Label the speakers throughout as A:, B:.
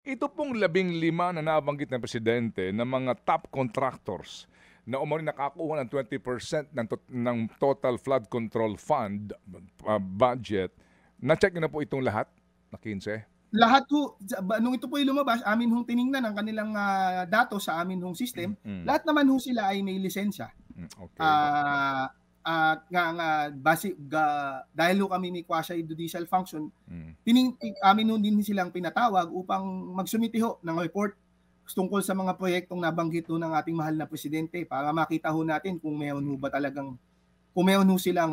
A: Ito pong 15 na nabanggit ng presidente ng mga top contractors na umano'y nakakuha ng 20% ng total flood control fund budget, na-check niyo na po itong lahat na 15?
B: Lahat ho, nung ito po'y lumabas, amin hong tiningnan ang kanilang datos sa amin hong system.
A: Mm.
B: Lahat naman ho sila ay may lisensya.
A: Okey.
B: Dahil ho kami may quasi-judicial function,
A: Mm.
B: amin ho din silang pinatawag upang magsumiti ho ng report tungkol sa mga proyektong nabanggit ho ng ating mahal na presidente para makita ho natin kung meron ho ba talagang silang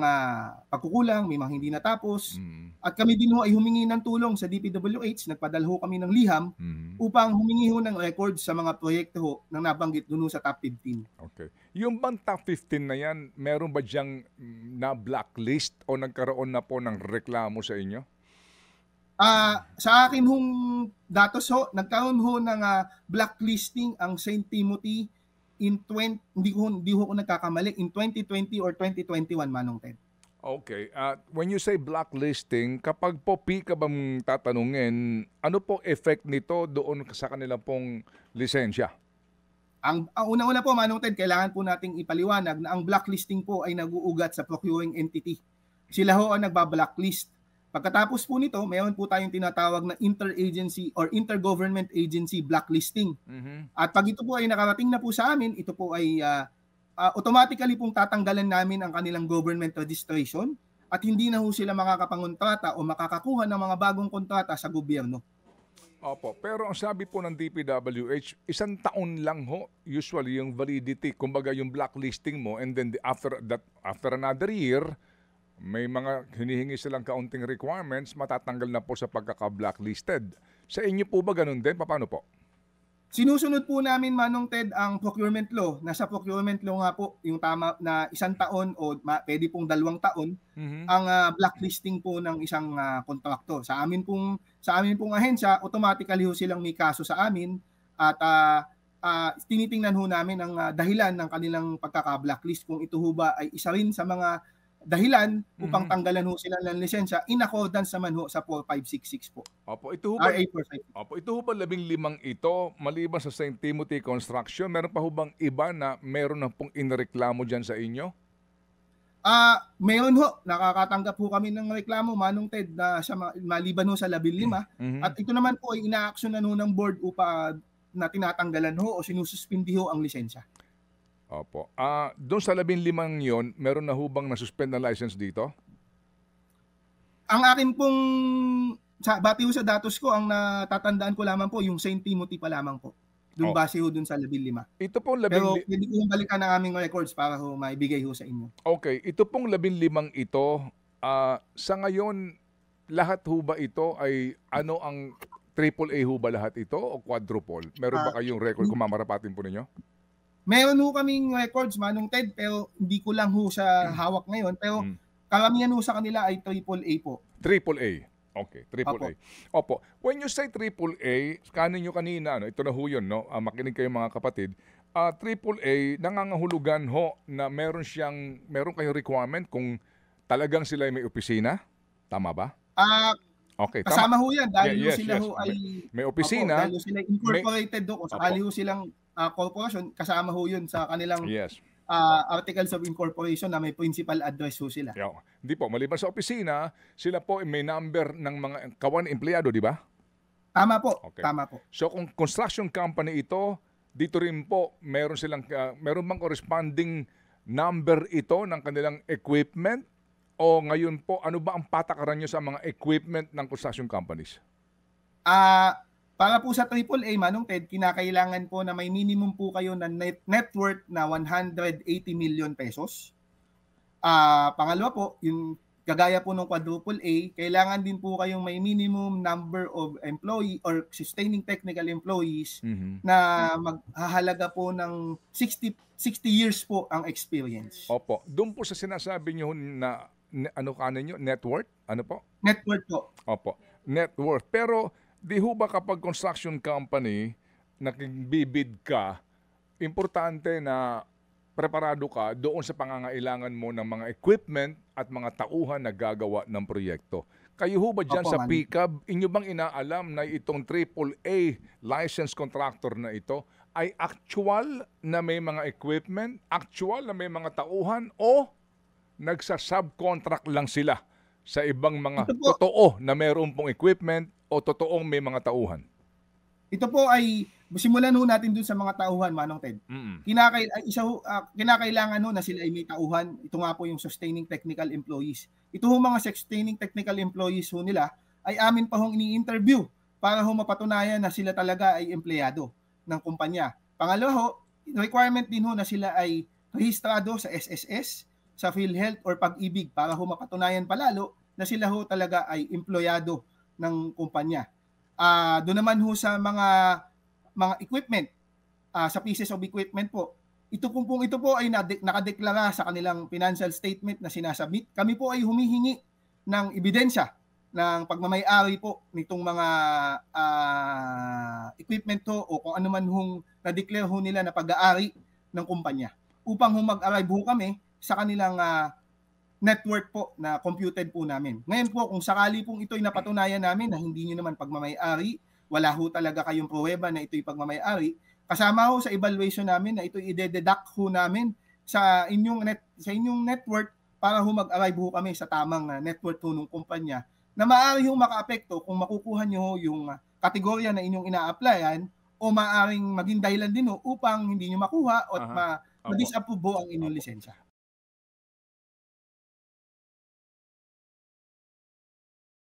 B: pagkukulang, may mga hindi natapos.
A: Mm.
B: At kami din ho ay humingi ng tulong sa DPWH, nagpadala ho kami ng liham
A: Mm.
B: upang humingi ho ng records sa mga proyekto ho na nabanggit doon ho sa top 15.
A: Okay. Yung bang top 15 na yan, meron ba diyang na-blacklist o nagkaroon na po ng reklamo sa inyo?
B: Sa akin hong datos ho, nagkaroon ho ng blacklisting ang St. Timothy hindi ho ako nagkakamali, in 2020 or 2021, Manong Ted.
A: Okay. When you say blacklisting, kapag po ka bang tatanungin, ano po effect nito doon sa kanila pong lisensya?
B: Ang una-una po, Manong Ted, kailangan po nating ipaliwanag na ang blacklisting po ay nag-uugat sa procuring entity. Sila ho ang nagba-blacklist. Pagkatapos po nito, mayroon po tayong tinatawag na interagency or intergovernment agency blacklisting.
A: Mhm.
B: At pag ito po ay nakarating na po sa amin, ito po ay automatically pong tatanggalan namin ang kanilang government registration at hindi na ho sila makakapangontrata o makakakuha ng mga bagong kontrata sa gobyerno.
A: Opo, pero ang sabi po ng DPWH, 1 taon lang ho usually yung validity, kumbaga yung blacklisting mo, and then after another year, may mga hinihingi silang kaunting requirements, matatanggal na po sa pagkaka-blacklisted. Sa inyo po ba ganun din? Paano po?
B: Sinusunod po namin, Manong Ted, ang procurement law. Nasa procurement law nga po yung tama na 1 taon o pwede pong 2 taon
A: Mhm.
B: ang blacklisting po ng isang kontraktor. Sa amin pong ahensya, automatically ho silang may kaso sa amin at tinitingnan ho namin ang dahilan ng kanilang pagkaka-blacklist, kung ito ho ba ay isa rin sa mga dahilan upang tanggalan ho sila ng lisensya in accordance naman ho sa 4566 po.
A: Opo, ito ho ba,
B: RA 45.
A: opo, ito ho ba 15 ito, maliban sa St. Timothy Construction, meron pa ho bang iba na meron na pong inireklamo dyan sa inyo?
B: Mayroon ho, nakakatanggap ho kami ng reklamo, Manong Ted, na maliban ho sa 15. At ito naman po ay ina-actionan ho ng board na tinatanggalan ho o sinususpindi ho ang lisensya.
A: Opo. Doon sa 15 yon, meron na ho bang nasuspend na license dito?
B: Ang akin pong, bati ho sa datos ko, ang natatandaan ko lamang po, yung St. Timothy pa lamang po. Doon base ho doon sa 15.
A: Ito pong
B: Pero pwede ko yung balikan ng aming records para ho maibigay ho sa inyo.
A: Okay, ito pong 15 ito, sa ngayon, lahat ho ba ito ay ano ang AAA ho ba lahat ito o quadruple? Meron ba kayong record kung mamarapatin po ninyo?
B: Meron ho kaming records, Manong Ted, pero hindi ko lang ho sa hawak ngayon. Pero karamihan ho sa kanila ay AAA po.
A: AAA. Okay, AAA. Opo. When you say AAA, kanin nyo kanina, ito na ho yun, no? Makinig kayo mga kapatid. AAA, nangangahulugan ho na meron kayong requirement kung talagang sila ay may opisina? Tama ba? Okay,
B: Kasama
A: tama.
B: ho yan dahil
A: Yes,
B: sila
A: yes.
B: ho ay
A: May opisina.
B: dahil sila incorporated do, kung sakali ho silang corporation, kasama ho yun sa kanilang
A: Yes.
B: articles of incorporation na may principal address ho sila.
A: Hindi po, maliban sa opisina, sila po may number ng mga kawan empleyado, di ba?
B: Tama po,
A: Okay.
B: tama po.
A: So kung construction company ito, dito rin po meron bang corresponding number ito ng kanilang equipment? O ngayon po, ano ba ang patakaran nyo sa mga equipment ng construction companies?
B: Para po sa AAA, Manong Ted, kinakailangan po na may minimum po kayo na net worth na 180 million pesos. Pangalawa po, yung kagaya po ng quadruple A, kailangan din po kayong may minimum number of employee or sustaining technical employees na maghahalaga po ng 60 years po ang experience.
A: Opo. Doon po sa sinasabi nyo na ano kanin nyo? Net worth? Ano po?
B: Net worth po.
A: Opo. Net worth. Pero di ho ba kapag construction company, nagbibid ka, importante na preparado ka doon sa pangangailangan mo ng mga equipment at mga tauhan na gagawa ng proyekto. Kayo ho ba dyan
B: Opo,
A: sa
B: Manong.
A: PCAB, inyo bang inaalam na itong AAA licensed contractor na ito ay actual na may mga equipment, actual na may mga tauhan, o nagsa-subcontract lang sila sa ibang mga
B: Ito po,
A: totoo na meron pong equipment o totoong may mga tauhan?
B: ito po ay simulan ho natin dun sa mga tauhan, Manong Ted.
A: Mm.
B: Kinakailangan ho na sila ay may tauhan. Ito nga po yung sustaining technical employees. Ito ho mga sustaining technical employees ho nila ay amin pa hong ini-interview para ho mapatunayan na sila talaga ay empleyado ng kumpanya. Pangalawa ho, requirement din ho na sila ay rehistrado sa SSS, sa PhilHealth or Pag-ibig para ho mapatunayan palalo na sila ho talaga ay empleyado ng kumpanya. Doon naman ho sa mga equipment, sa pieces of equipment po, ito po ay nakadeklara sa kanilang financial statement na sinasubmit. Kami po ay humihingi ng ebidensya ng pagmamay-ari po nitong mga equipment ho o kung ano man hong na-declare ho nila na pag-aari ng kumpanya upang ho mag-arrive ho kami sa kanilang net worth po na computed po namin. Ngayon po, kung sakali pong ito'y napatunayan namin na hindi nyo naman pagmamay-ari, wala ho talaga kayong pruweba na ito'y pagmamay-ari, kasama ho sa evaluation namin na ito'y ide-deduct ho namin sa inyong net worth para ho mag-arrive ho kami sa tamang net worth ho ng kumpanya na maaari ho maka-apekto kung makukuha nyo ho yung kategorya na inyong ina-applyan o maaaring maging dahilan din ho upang hindi nyo makuha at
A: Aha. Opo.
B: ma-disapprove ho ang inyong lisensya.